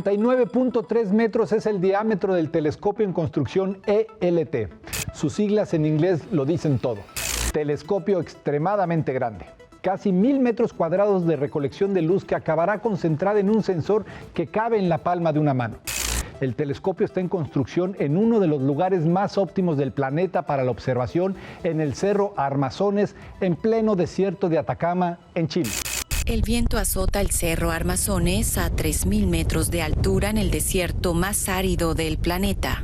39.3 metros es el diámetro del telescopio en construcción ELT. Sus siglas en inglés lo dicen todo. Telescopio extremadamente grande. Casi 1000 metros cuadrados de recolección de luz que acabará concentrada en un sensor que cabe en la palma de una mano. El telescopio está en construcción en uno de los lugares más óptimos del planeta para la observación en el Cerro Armazones, en pleno desierto de Atacama, en Chile. El viento azota el Cerro Armazones a 3000 metros de altura en el desierto más árido del planeta.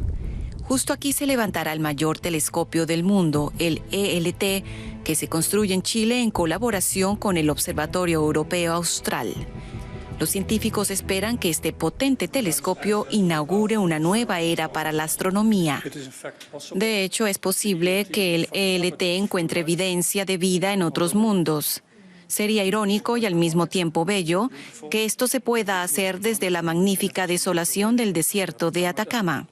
Justo aquí se levantará el mayor telescopio del mundo, el ELT, que se construye en Chile en colaboración con el Observatorio Europeo Austral. Los científicos esperan que este potente telescopio inaugure una nueva era para la astronomía. De hecho, es posible que el ELT encuentre evidencia de vida en otros mundos. Sería irónico y al mismo tiempo bello que esto se pueda hacer desde la magnífica desolación del desierto de Atacama.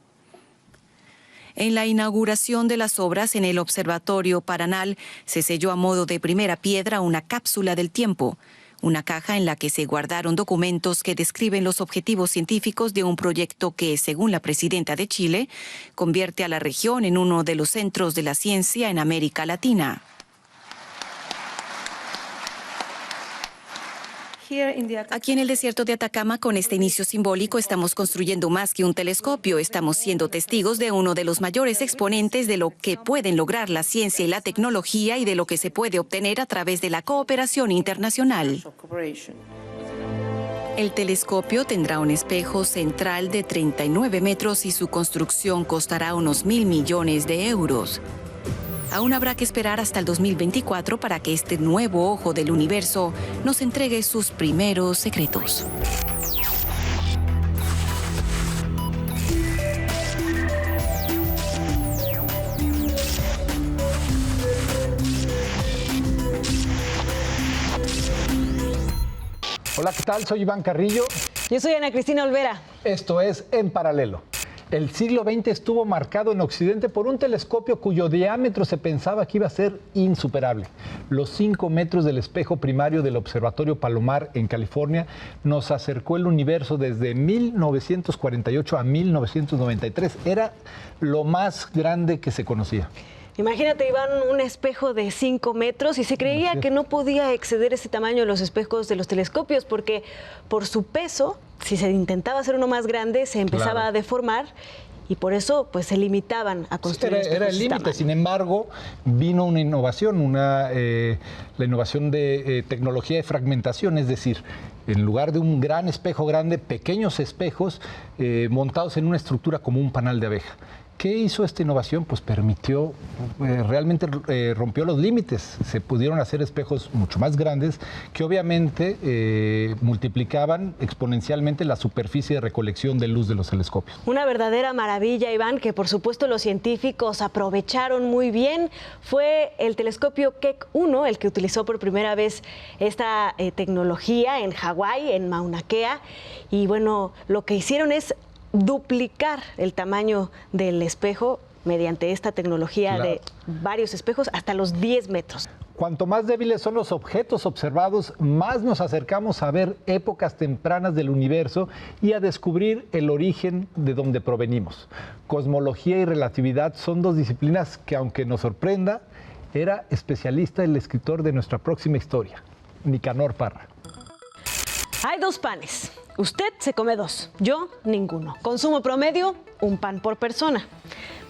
En la inauguración de las obras en el Observatorio Paranal se selló a modo de primera piedra una cápsula del tiempo, una caja en la que se guardaron documentos que describen los objetivos científicos de un proyecto que, según la presidenta de Chile, convierte a la región en uno de los centros de la ciencia en América Latina. Aquí en el desierto de Atacama, con este inicio simbólico, estamos construyendo más que un telescopio. Estamos siendo testigos de uno de los mayores exponentes de lo que pueden lograr la ciencia y la tecnología y de lo que se puede obtener a través de la cooperación internacional. El telescopio tendrá un espejo central de 39 metros y su construcción costará unos 1.000 millones de euros. Aún habrá que esperar hasta el 2024 para que este nuevo ojo del universo nos entregue sus primeros secretos. Hola, ¿qué tal? Soy Iván Carrillo. Yo soy Ana Cristina Olvera. Esto es En Paralelo. El siglo XX estuvo marcado en Occidente por un telescopio cuyo diámetro se pensaba que iba a ser insuperable. Los 5 metros del espejo primario del Observatorio Palomar en California nos acercó el universo desde 1948 a 1993. Era lo más grande que se conocía. Imagínate, Iván, un espejo de 5 metros y se creía que no podía exceder ese tamaño de los espejos de los telescopios porque por su peso, si se intentaba hacer uno más grande, se empezaba a deformar y por eso pues se limitaban a construir espejos. Era el límite. Sin embargo, vino una innovación, la innovación de tecnología de fragmentación, es decir, en lugar de un gran espejo grande, pequeños espejos montados en una estructura como un panal de abeja. ¿Qué hizo esta innovación? Pues permitió, realmente rompió los límites. Se pudieron hacer espejos mucho más grandes que obviamente multiplicaban exponencialmente la superficie de recolección de luz de los telescopios. Una verdadera maravilla, Iván, que por supuesto los científicos aprovecharon muy bien. Fue el telescopio Keck 1 el que utilizó por primera vez esta tecnología en Hawái, en Mauna Kea. Y bueno, lo que hicieron es duplicar el tamaño del espejo mediante esta tecnología de varios espejos hasta los 10 metros. Cuanto más débiles son los objetos observados, más nos acercamos a ver épocas tempranas del universo y a descubrir el origen de donde provenimos. Cosmología y relatividad son dos disciplinas que, aunque nos sorprenda, era especialista el escritor de nuestra próxima historia, Nicanor Parra. Hay 2 panes. Usted se come 2, yo ninguno. Consumo promedio, un pan por persona.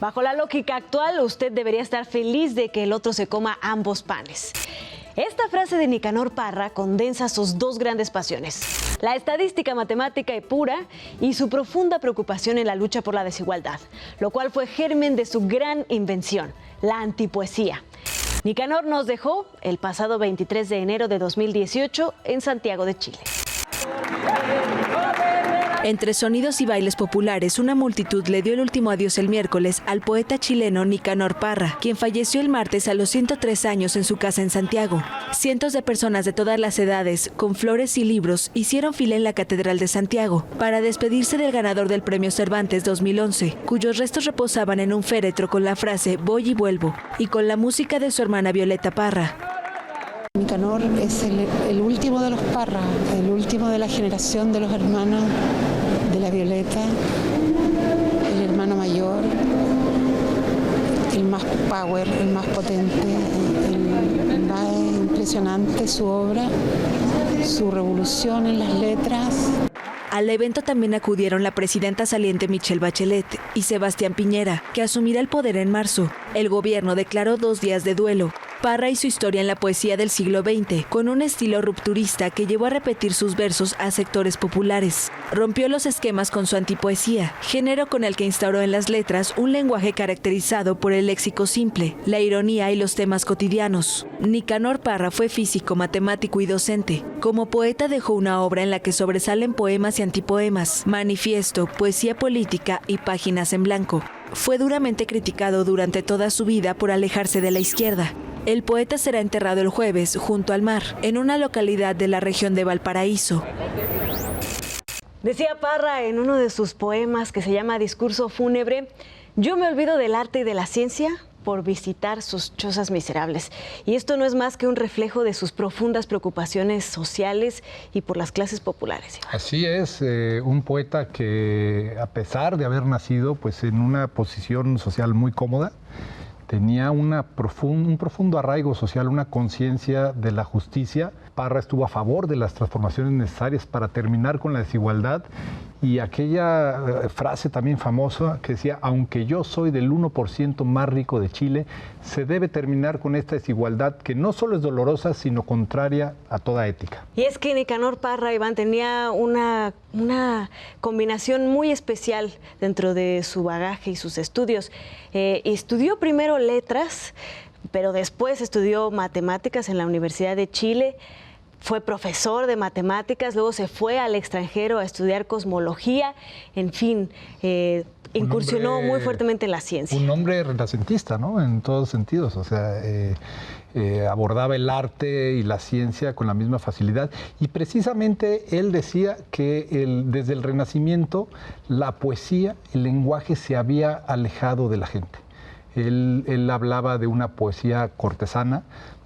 Bajo la lógica actual, usted debería estar feliz de que el otro se coma ambos panes. Esta frase de Nicanor Parra condensa sus 2 grandes pasiones: la estadística matemática y pura y su profunda preocupación en la lucha por la desigualdad, lo cual fue germen de su gran invención, la antipoesía. Nicanor nos dejó el pasado 23 de enero de 2018 en Santiago de Chile. Entre sonidos y bailes populares, una multitud le dio el último adiós el miércoles al poeta chileno Nicanor Parra, quien falleció el martes a los 103 años en su casa en Santiago. Cientos de personas de todas las edades, con flores y libros, hicieron fila en la Catedral de Santiago para despedirse del ganador del Premio Cervantes 2011, cuyos restos reposaban en un féretro con la frase «Voy y vuelvo» y con la música de su hermana Violeta Parra. Nicanor es el último de los Parra, el último de la generación de los hermanos de la Violeta, el hermano mayor, el más power, el más potente, es impresionante su obra, su revolución en las letras. Al evento también acudieron la presidenta saliente Michelle Bachelet y Sebastián Piñera, que asumirá el poder en marzo. El gobierno declaró 2 días de duelo. Parra y su historia en la poesía del siglo XX, con un estilo rupturista que llevó a repetir sus versos a sectores populares. Rompió los esquemas con su antipoesía, género con el que instauró en las letras un lenguaje caracterizado por el léxico simple, la ironía y los temas cotidianos. Nicanor Parra fue físico, matemático y docente. Como poeta dejó una obra en la que sobresalen poemas y antipoemas, manifiesto, poesía política y páginas en blanco. Fue duramente criticado durante toda su vida por alejarse de la izquierda. El poeta será enterrado el jueves junto al mar, en una localidad de la región de Valparaíso. Decía Parra en uno de sus poemas que se llama Discurso fúnebre: yo me olvido del arte y de la ciencia por visitar sus chozas miserables. Y esto no es más que un reflejo de sus profundas preocupaciones sociales y por las clases populares. Así es, un poeta que, a pesar de haber nacido pues, en una posición social muy cómoda, tenía un profundo arraigo social, una conciencia de la justicia. Parra estuvo a favor de las transformaciones necesarias para terminar con la desigualdad, y aquella frase también famosa que decía: aunque yo soy del 1% más rico de Chile, se debe terminar con esta desigualdad que no solo es dolorosa, sino contraria a toda ética. Y es que Nicanor Parra, Iván, tenía una combinación muy especial dentro de su bagaje y sus estudios. Estudió primero letras, pero después estudió matemáticas en la Universidad de Chile. Fue profesor de matemáticas, luego se fue al extranjero a estudiar cosmología, en fin, incursionó muy fuertemente en la ciencia. Un hombre renacentista, ¿no? En todos sentidos, o sea, abordaba el arte y la ciencia con la misma facilidad, y precisamente él decía que desde el Renacimiento la poesía, el lenguaje se había alejado de la gente. Él hablaba de una poesía cortesana,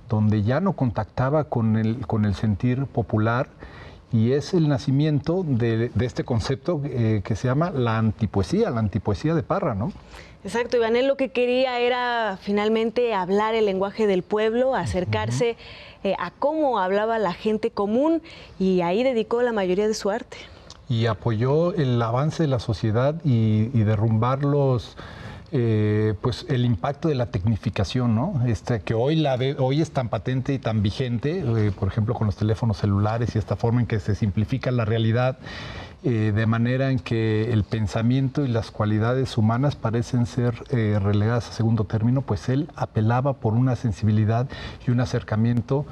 donde ya no contactaba con el sentir popular, y es el nacimiento de este concepto que se llama la antipoesía de Parra, ¿no? Exacto, Iván, él lo que quería era finalmente hablar el lenguaje del pueblo, acercarse a cómo hablaba la gente común, y ahí dedicó la mayoría de su arte. Y apoyó el avance de la sociedad y derrumbar pues el impacto de la tecnificación, ¿no? Que hoy es tan patente y tan vigente, por ejemplo, con los teléfonos celulares y esta forma en que se simplifica la realidad, de manera en que el pensamiento y las cualidades humanas parecen ser relegadas a segundo término. Pues él apelaba por una sensibilidad y un acercamiento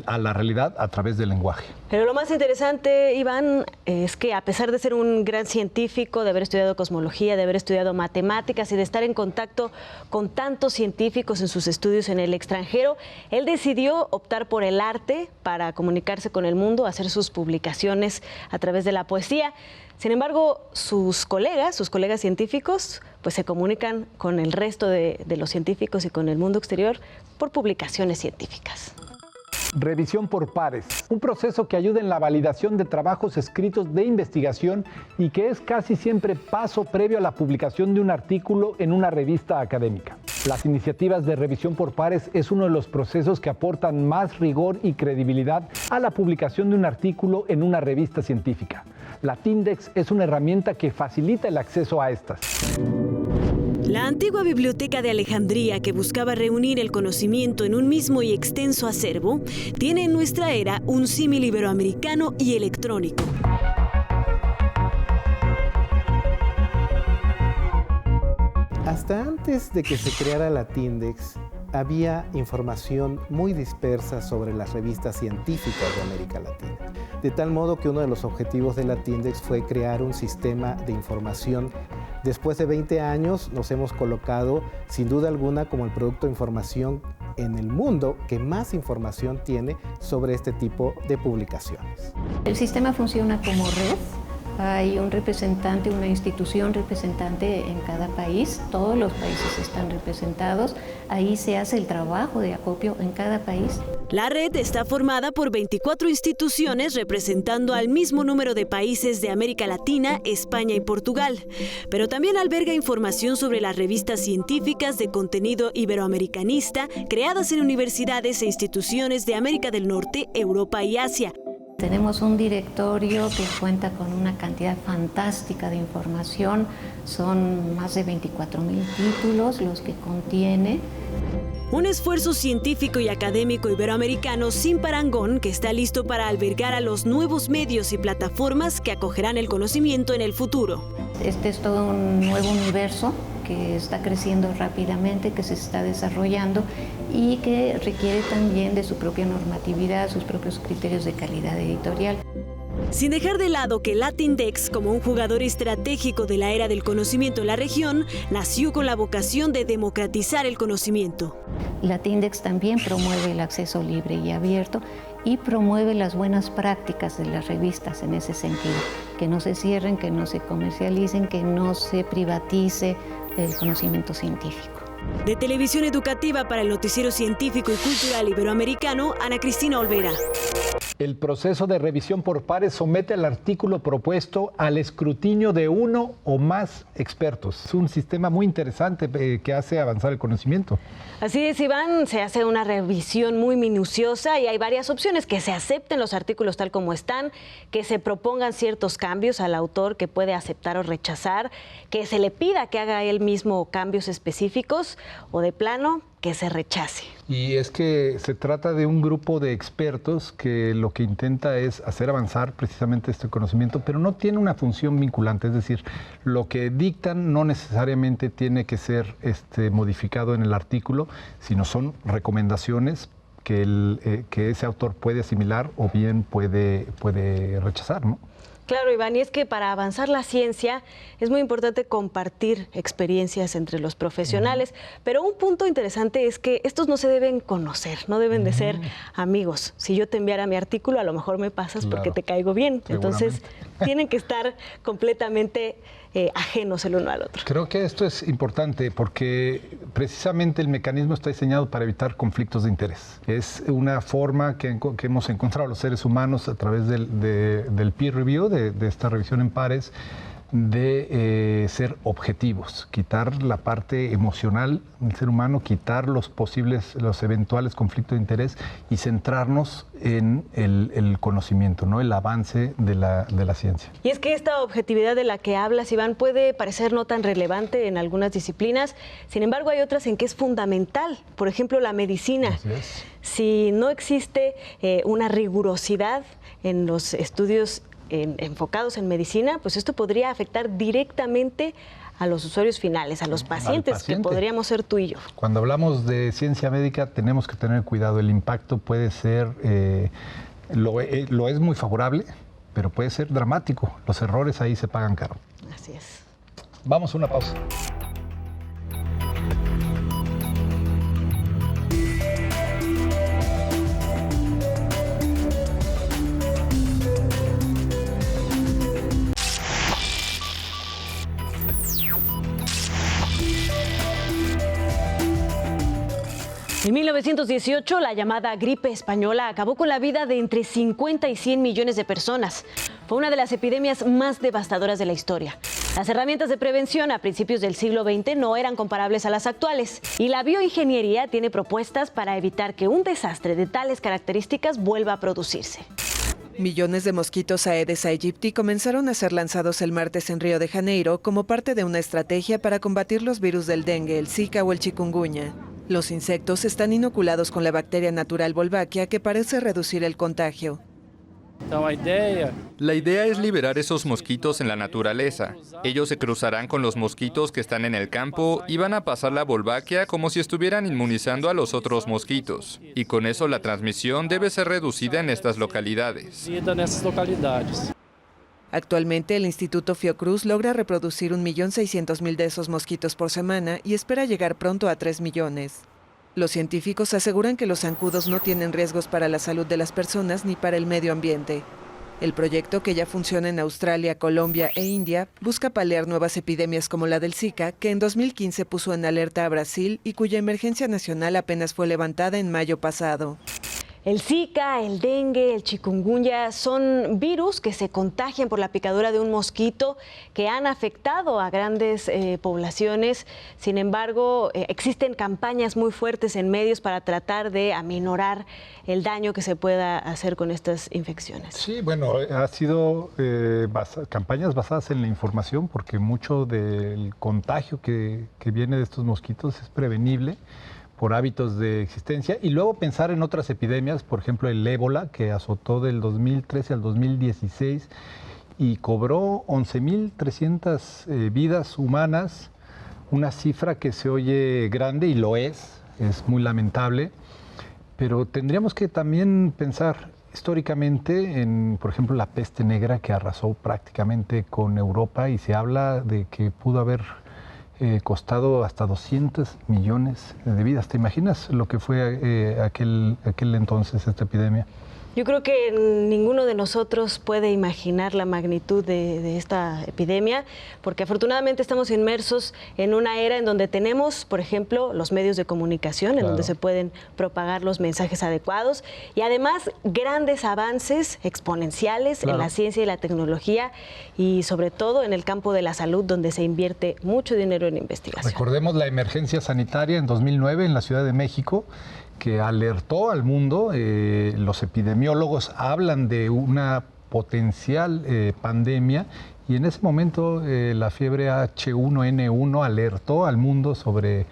a la realidad a través del lenguaje. Pero lo más interesante, Iván, es que a pesar de ser un gran científico, de haber estudiado cosmología, de haber estudiado matemáticas y de estar en contacto con tantos científicos en sus estudios en el extranjero, él decidió optar por el arte para comunicarse con el mundo, hacer sus publicaciones a través de la poesía. Sin embargo, sus colegas científicos, pues se comunican con el resto de los científicos y con el mundo exterior por publicaciones científicas. Revisión por pares, un proceso que ayuda en la validación de trabajos escritos de investigación y que es casi siempre paso previo a la publicación de un artículo en una revista académica. Las iniciativas de revisión por pares es uno de los procesos que aportan más rigor y credibilidad a la publicación de un artículo en una revista científica. La Tindex es una herramienta que facilita el acceso a estas. La antigua biblioteca de Alejandría, que buscaba reunir el conocimiento en un mismo y extenso acervo, tiene en nuestra era un símil iberoamericano y electrónico. Hasta antes de que se creara la Tindex, había información muy dispersa sobre las revistas científicas de América Latina. De tal modo que uno de los objetivos de la Tindex fue crear un sistema de información. Después de 20 años nos hemos colocado, sin duda alguna, como el producto de información en el mundo que más información tiene sobre este tipo de publicaciones. El sistema funciona como red hay un representante, una institución representante en cada país, todos los países están representados, ahí se hace el trabajo de acopio en cada país. La red está formada por 24 instituciones representando al mismo número de países de América Latina, España y Portugal, pero también alberga información sobre las revistas científicas de contenido iberoamericanista creadas en universidades e instituciones de América del Norte, Europa y Asia. Tenemos un directorio que cuenta con una cantidad fantástica de información, son más de 24,000 títulos los que contiene. Un esfuerzo científico y académico iberoamericano sin parangón que está listo para albergar a los nuevos medios y plataformas que acogerán el conocimiento en el futuro. Este es todo un nuevo universo que está creciendo rápidamente, que se está desarrollando y que requiere también de su propia normatividad, sus propios criterios de calidad editorial. Sin dejar de lado que Latindex, como un jugador estratégico de la era del conocimiento en la región, nació con la vocación de democratizar el conocimiento. Latindex también promueve el acceso libre y abierto y promueve las buenas prácticas de las revistas en ese sentido, que no se cierren, que no se comercialicen, que no se privatice el conocimiento científico. De Televisión Educativa para el Noticiero Científico y Cultural Iberoamericano, Ana Cristina Olvera. El proceso de revisión por pares somete el artículo propuesto al escrutinio de uno o más expertos. Es un sistema muy interesante que hace avanzar el conocimiento. Así es, Iván, se hace una revisión muy minuciosa y hay varias opciones: que se acepten los artículos tal como están, que se propongan ciertos cambios al autor que puede aceptar o rechazar, que se le pida que haga él mismo cambios específicos o de plano que se rechace. Y es que se trata de un grupo de expertos que lo que intenta es hacer avanzar precisamente este conocimiento, pero no tiene una función vinculante, es decir, lo que dictan no necesariamente tiene que ser modificado en el artículo, sino son recomendaciones que ese autor puede asimilar o bien puede rechazar, ¿no? Claro, Iván, y es que para avanzar la ciencia es muy importante compartir experiencias entre los profesionales, pero un punto interesante es que estos no se deben conocer, no deben de ser amigos. Si yo te enviara mi artículo, a lo mejor me pasas porque te caigo bien, entonces tienen que estar completamente ajenos el uno al otro. Creo que esto es importante porque precisamente el mecanismo está diseñado para evitar conflictos de interés. Es una forma que hemos encontrado los seres humanos a través del peer review, de esta revisión en pares, de ser objetivos, quitar la parte emocional del ser humano, quitar los eventuales conflictos de interés y centrarnos en el conocimiento, ¿no? El avance de la ciencia. Y es que esta objetividad de la que hablas, Iván, puede parecer no tan relevante en algunas disciplinas, sin embargo hay otras en que es fundamental, por ejemplo la medicina. Así es. Si no existe una rigurosidad en los estudios enfocados en medicina, pues esto podría afectar directamente a los usuarios finales, a los pacientes, que podríamos ser tú y yo. Cuando hablamos de ciencia médica tenemos que tener cuidado, el impacto puede ser, lo es muy favorable, pero puede ser dramático, los errores ahí se pagan caro. Así es. Vamos a una pausa. En 1918, la llamada gripe española acabó con la vida de entre 50 y 100 millones de personas. Fue una de las epidemias más devastadoras de la historia. Las herramientas de prevención a principios del siglo XX no eran comparables a las actuales, y la bioingeniería tiene propuestas para evitar que un desastre de tales características vuelva a producirse. Millones de mosquitos Aedes aegypti comenzaron a ser lanzados el martes en Río de Janeiro como parte de una estrategia para combatir los virus del dengue, el Zika o el chikungunya. Los insectos están inoculados con la bacteria natural Wolbachia que parece reducir el contagio. La idea es liberar esos mosquitos en la naturaleza. Ellos se cruzarán con los mosquitos que están en el campo y van a pasar la Wolbachia como si estuvieran inmunizando a los otros mosquitos. Y con eso la transmisión debe ser reducida en estas localidades. Actualmente el Instituto Fiocruz logra reproducir 1.600.000 de esos mosquitos por semana y espera llegar pronto a 3 millones. Los científicos aseguran que los zancudos no tienen riesgos para la salud de las personas ni para el medio ambiente. El proyecto, que ya funciona en Australia, Colombia e India, busca paliar nuevas epidemias como la del Zika, que en 2015 puso en alerta a Brasil y cuya emergencia nacional apenas fue levantada en mayo pasado. El Zika, el dengue, el chikungunya son virus que se contagian por la picadura de un mosquito que han afectado a grandes poblaciones. Sin embargo, existen campañas muy fuertes en medios para tratar de aminorar el daño que se pueda hacer con estas infecciones. Sí, bueno, ha sido campañas basadas en la información, porque mucho del contagio que viene de estos mosquitos es prevenible por hábitos de existencia, y luego pensar en otras epidemias, por ejemplo el ébola, que azotó del 2013 al 2016 y cobró 11.300 vidas humanas, una cifra que se oye grande y lo es muy lamentable, pero tendríamos que también pensar históricamente en, por ejemplo, la peste negra, que arrasó prácticamente con Europa, y se habla de que pudo haber costado hasta 200 millones de vidas. ¿Te imaginas lo que fue aquel entonces esta epidemia? Yo creo que ninguno de nosotros puede imaginar la magnitud de esta epidemia, porque afortunadamente estamos inmersos en una era en donde tenemos, por ejemplo, los medios de comunicación, en donde se pueden propagar los mensajes adecuados, y además grandes avances exponenciales en la ciencia y la tecnología, y sobre todo en el campo de la salud, donde se invierte mucho dinero en investigación. Recordemos la emergencia sanitaria en 2009 en la Ciudad de México, que alertó al mundo. Los epidemiólogos hablan de una potencial pandemia, y en ese momento la fiebre H1N1 alertó al mundo sobre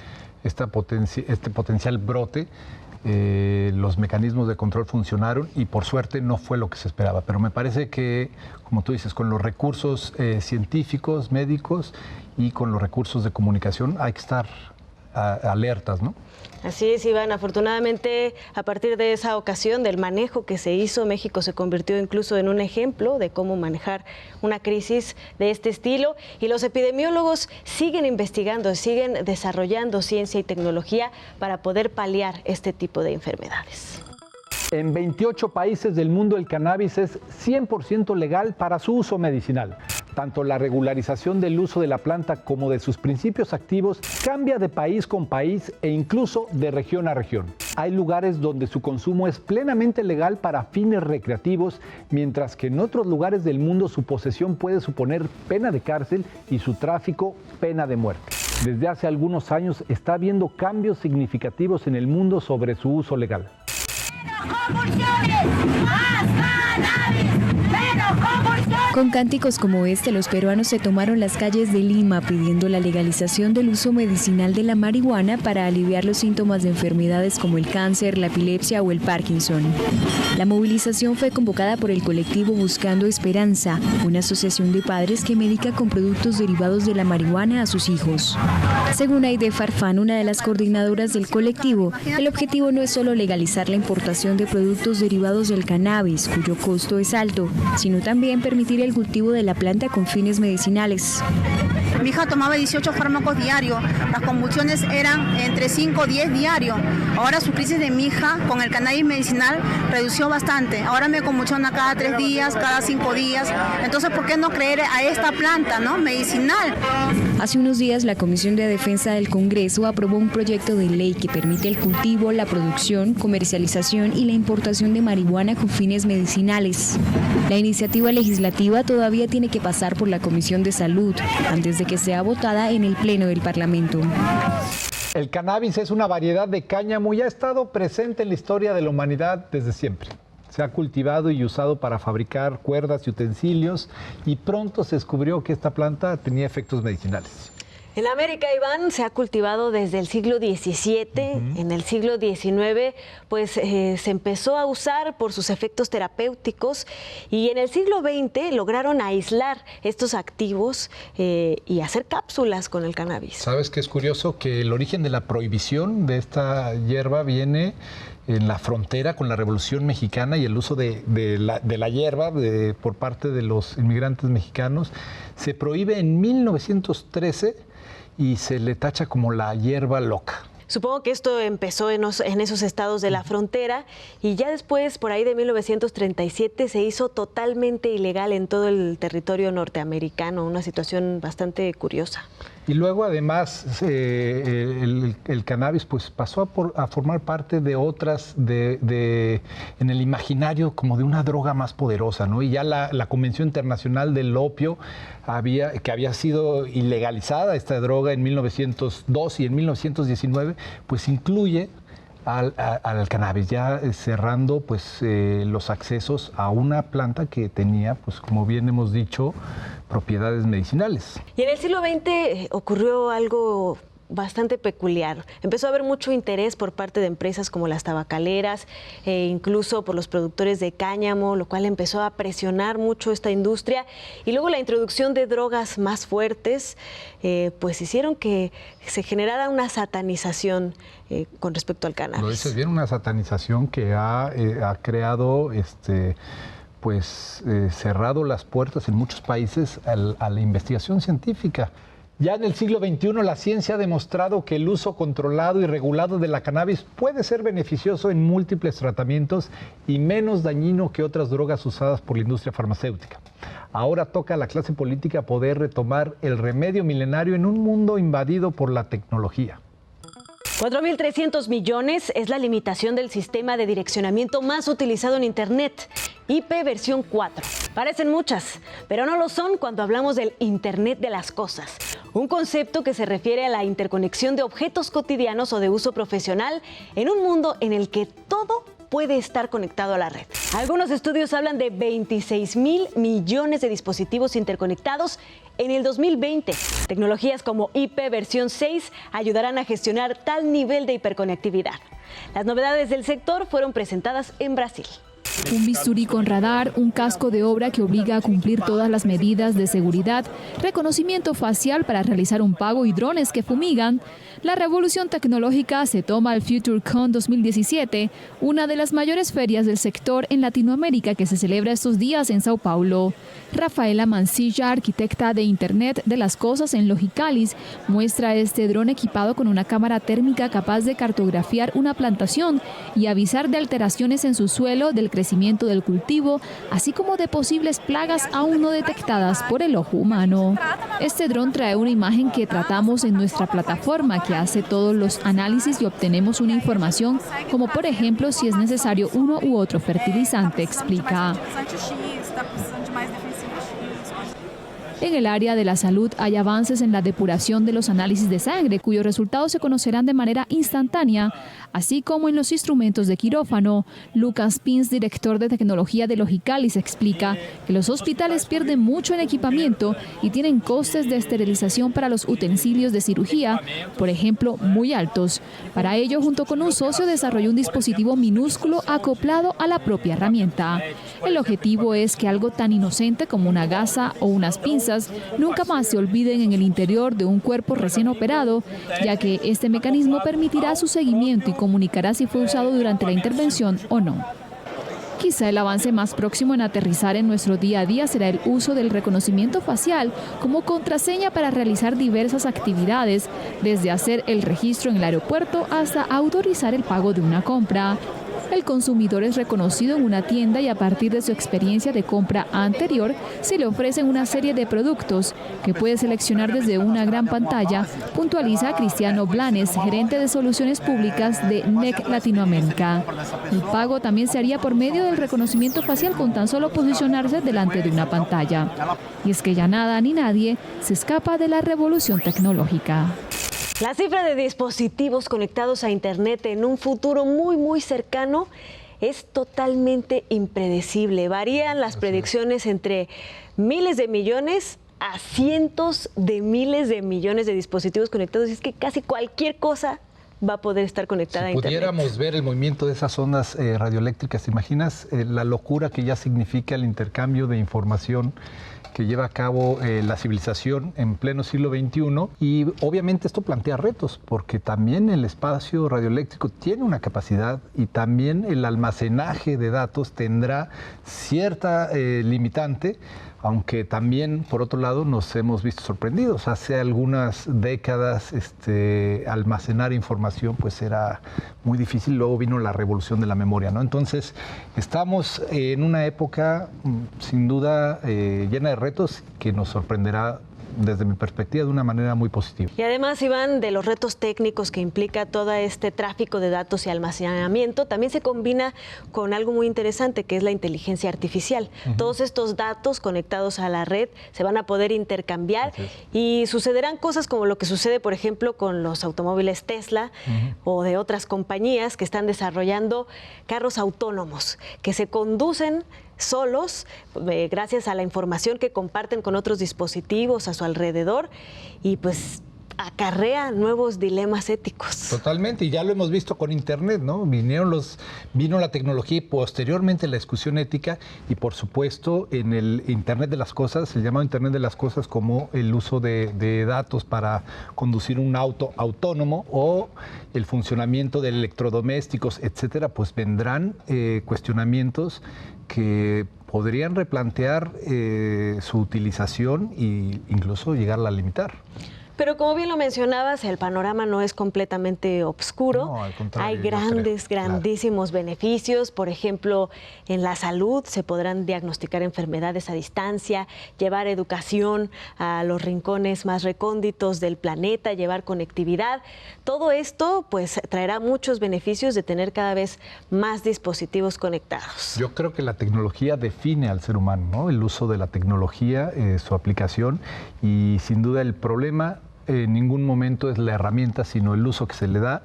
este potencial brote. Los mecanismos de control funcionaron y por suerte no fue lo que se esperaba, pero me parece que, como tú dices, con los recursos científicos, médicos y con los recursos de comunicación hay que estar alertas, ¿no? Así es, Iván. Afortunadamente, a partir de esa ocasión, del manejo que se hizo, México se convirtió incluso en un ejemplo de cómo manejar una crisis de este estilo. Y los epidemiólogos siguen investigando, siguen desarrollando ciencia y tecnología para poder paliar este tipo de enfermedades. En 28 países del mundo el cannabis es 100% legal para su uso medicinal. Tanto la regularización del uso de la planta como de sus principios activos cambia de país con país e incluso de región a región. Hay lugares donde su consumo es plenamente legal para fines recreativos, mientras que en otros lugares del mundo su posesión puede suponer pena de cárcel y su tráfico pena de muerte. Desde hace algunos años está habiendo cambios significativos en el mundo sobre su uso legal. Con cánticos como este, los peruanos se tomaron las calles de Lima pidiendo la legalización del uso medicinal de la marihuana para aliviar los síntomas de enfermedades como el cáncer, la epilepsia o el Parkinson. La movilización fue convocada por el colectivo Buscando Esperanza, una asociación de padres que medica con productos derivados de la marihuana a sus hijos. Según Aide Farfán, una de las coordinadoras del colectivo, el objetivo no es solo legalizar la importación de productos derivados del cannabis, cuyo costo es alto, sino también permitir el cultivo de la planta con fines medicinales. Mi hija tomaba 18 fármacos diarios, las convulsiones eran entre 5 o 10 diarios. Ahora su crisis de mi hija con el cannabis medicinal redució bastante. Ahora me convulsiona cada 3 días, cada 5 días. Entonces, ¿por qué no creer a esta planta, ¿no? medicinal? Hace unos días, la Comisión de Defensa del Congreso aprobó un proyecto de ley que permite el cultivo, la producción, comercialización y la importación de marihuana con fines medicinales. La iniciativa legislativa todavía tiene que pasar por la Comisión de Salud antes de que sea votada en el Pleno del Parlamento. El cannabis es una variedad de cáñamo y ha estado presente en la historia de la humanidad desde siempre. Se ha cultivado y usado para fabricar cuerdas y utensilios, y pronto se descubrió que esta planta tenía efectos medicinales. En América, Iván, se ha cultivado desde el siglo XVII. En el siglo XIX, pues se empezó a usar por sus efectos terapéuticos, y en el siglo XX lograron aislar estos activos y hacer cápsulas con el cannabis. ¿Sabes qué es curioso? Que el origen de la prohibición de esta hierba viene en la frontera con la Revolución Mexicana, y el uso de la hierba por parte de los inmigrantes mexicanos se prohíbe en 1913 y se le tacha como la hierba loca. Supongo que esto empezó en esos estados de la frontera y ya después, por ahí de 1937, se hizo totalmente ilegal en todo el territorio norteamericano, una situación bastante curiosa. Y luego, además, el cannabis pues pasó a formar parte de otras, en el imaginario como de una droga más poderosa, ¿no? Y ya la Convención Internacional del Opio, que había sido ilegalizada esta droga en 1902 y en 1919, pues incluye al cannabis, ya cerrando pues los accesos a una planta que tenía, pues como bien hemos dicho, propiedades medicinales. Y en el siglo XX ocurrió algo bastante peculiar. Empezó a haber mucho interés por parte de empresas como las tabacaleras, incluso por los productores de cáñamo, lo cual empezó a presionar mucho esta industria. Y luego la introducción de drogas más fuertes, pues hicieron que se generara una satanización con respecto al cannabis. Lo dices bien, una satanización que ha creado cerrado las puertas en muchos países a la investigación científica. Ya en el siglo XXI la ciencia ha demostrado que el uso controlado y regulado de la cannabis puede ser beneficioso en múltiples tratamientos y menos dañino que otras drogas usadas por la industria farmacéutica. Ahora toca a la clase política poder retomar el remedio milenario en un mundo invadido por la tecnología. 4.300 millones es la limitación del sistema de direccionamiento más utilizado en Internet, IP versión 4. Parecen muchas, pero no lo son cuando hablamos del Internet de las cosas. Un concepto que se refiere a la interconexión de objetos cotidianos o de uso profesional en un mundo en el que todo puede estar conectado a la red. Algunos estudios hablan de 26,000 millones de dispositivos interconectados en el 2020. Tecnologías como IP versión 6 ayudarán a gestionar tal nivel de hiperconectividad. Las novedades del sector fueron presentadas en Brasil. Un bisturí con radar, un casco de obra que obliga a cumplir todas las medidas de seguridad, reconocimiento facial para realizar un pago y drones que fumigan. La revolución tecnológica se toma al FutureCon 2017, una de las mayores ferias del sector en Latinoamérica que se celebra estos días en Sao Paulo. Rafaela Mancilla, arquitecta de Internet de las Cosas en Logicalis, muestra este dron equipado con una cámara térmica capaz de cartografiar una plantación y avisar de alteraciones en su suelo, del crecimiento del cultivo, así como de posibles plagas aún no detectadas por el ojo humano. Este dron trae una imagen que tratamos en nuestra plataforma que hace todos los análisis y obtenemos una información como por ejemplo si es necesario uno u otro fertilizante, explica. En el área de la salud hay avances en la depuración de los análisis de sangre, cuyos resultados se conocerán de manera instantánea, así como en los instrumentos de quirófano. Lucas Pins, director de tecnología de Logicalis, explica que los hospitales pierden mucho en equipamiento y tienen costes de esterilización para los utensilios de cirugía, por ejemplo, muy altos. Para ello, junto con un socio, desarrolló un dispositivo minúsculo acoplado a la propia herramienta. El objetivo es que algo tan inocente como una gasa o unas pinzas nunca más se olviden en el interior de un cuerpo recién operado, ya que este mecanismo permitirá su seguimiento y comunicará si fue usado durante la intervención o no. Quizá el avance más próximo en aterrizar en nuestro día a día será el uso del reconocimiento facial como contraseña para realizar diversas actividades, desde hacer el registro en el aeropuerto hasta autorizar el pago de una compra. El consumidor es reconocido en una tienda y a partir de su experiencia de compra anterior se le ofrecen una serie de productos que puede seleccionar desde una gran pantalla, puntualiza Cristiano Blanes, gerente de soluciones públicas de NEC Latinoamérica. El pago también se haría por medio del reconocimiento facial con tan solo posicionarse delante de una pantalla. Y es que ya nada ni nadie se escapa de la revolución tecnológica. La cifra de dispositivos conectados a Internet en un futuro muy cercano es totalmente impredecible. Varían las predicciones entre miles de millones a cientos de miles de millones de dispositivos conectados. Y es que casi cualquier cosa va a poder estar conectada a Internet. Si pudiéramos ver el movimiento de esas ondas radioeléctricas, ¿te imaginas la locura que ya significa el intercambio de información que lleva a cabo la civilización en pleno siglo XXI? Y obviamente esto plantea retos, porque también el espacio radioeléctrico tiene una capacidad y también el almacenaje de datos tendrá cierta limitante, aunque también, por otro lado, nos hemos visto sorprendidos. Hace algunas décadas almacenar información pues era muy difícil, luego vino la revolución de la memoria, ¿no? Entonces, estamos en una época, sin duda, llena de retos que nos sorprenderá desde mi perspectiva, de una manera muy positiva. Y además, Iván, de los retos técnicos que implica todo este tráfico de datos y almacenamiento, también se combina con algo muy interesante, que es la inteligencia artificial. Todos estos datos conectados a la red se van a poder intercambiar y sucederán cosas como lo que sucede, por ejemplo, con los automóviles Tesla o de otras compañías que están desarrollando carros autónomos que se conducen solos, gracias a la información que comparten con otros dispositivos a su alrededor, y pues acarrea nuevos dilemas éticos. Totalmente, y ya lo hemos visto con Internet, ¿no? Vino la tecnología y posteriormente la discusión ética, y por supuesto en el Internet de las cosas, el llamado Internet de las cosas, como el uso de datos para conducir un auto autónomo o el funcionamiento de electrodomésticos, etcétera, pues vendrán cuestionamientos que podrían replantear su utilización e incluso llegarla a limitar. Pero como bien lo mencionabas, el panorama no es completamente oscuro. No, al contrario, hay grandísimos beneficios. Por ejemplo, en la salud se podrán diagnosticar enfermedades a distancia, llevar educación a los rincones más recónditos del planeta, llevar conectividad. Todo esto pues traerá muchos beneficios de tener cada vez más dispositivos conectados. Yo creo que la tecnología define al ser humano, ¿no? El uso de la tecnología, su aplicación, y sin duda el problema en ningún momento es la herramienta, sino el uso que se le da,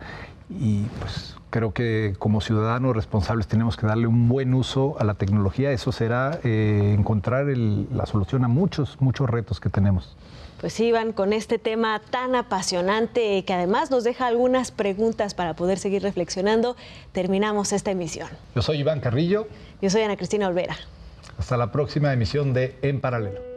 y pues creo que como ciudadanos responsables tenemos que darle un buen uso a la tecnología. Eso será encontrar la solución a muchos retos que tenemos. Pues Iván, con este tema tan apasionante que además nos deja algunas preguntas para poder seguir reflexionando, terminamos esta emisión. Yo soy Iván Carrillo. Yo soy Ana Cristina Olvera. Hasta la próxima emisión de En Paralelo.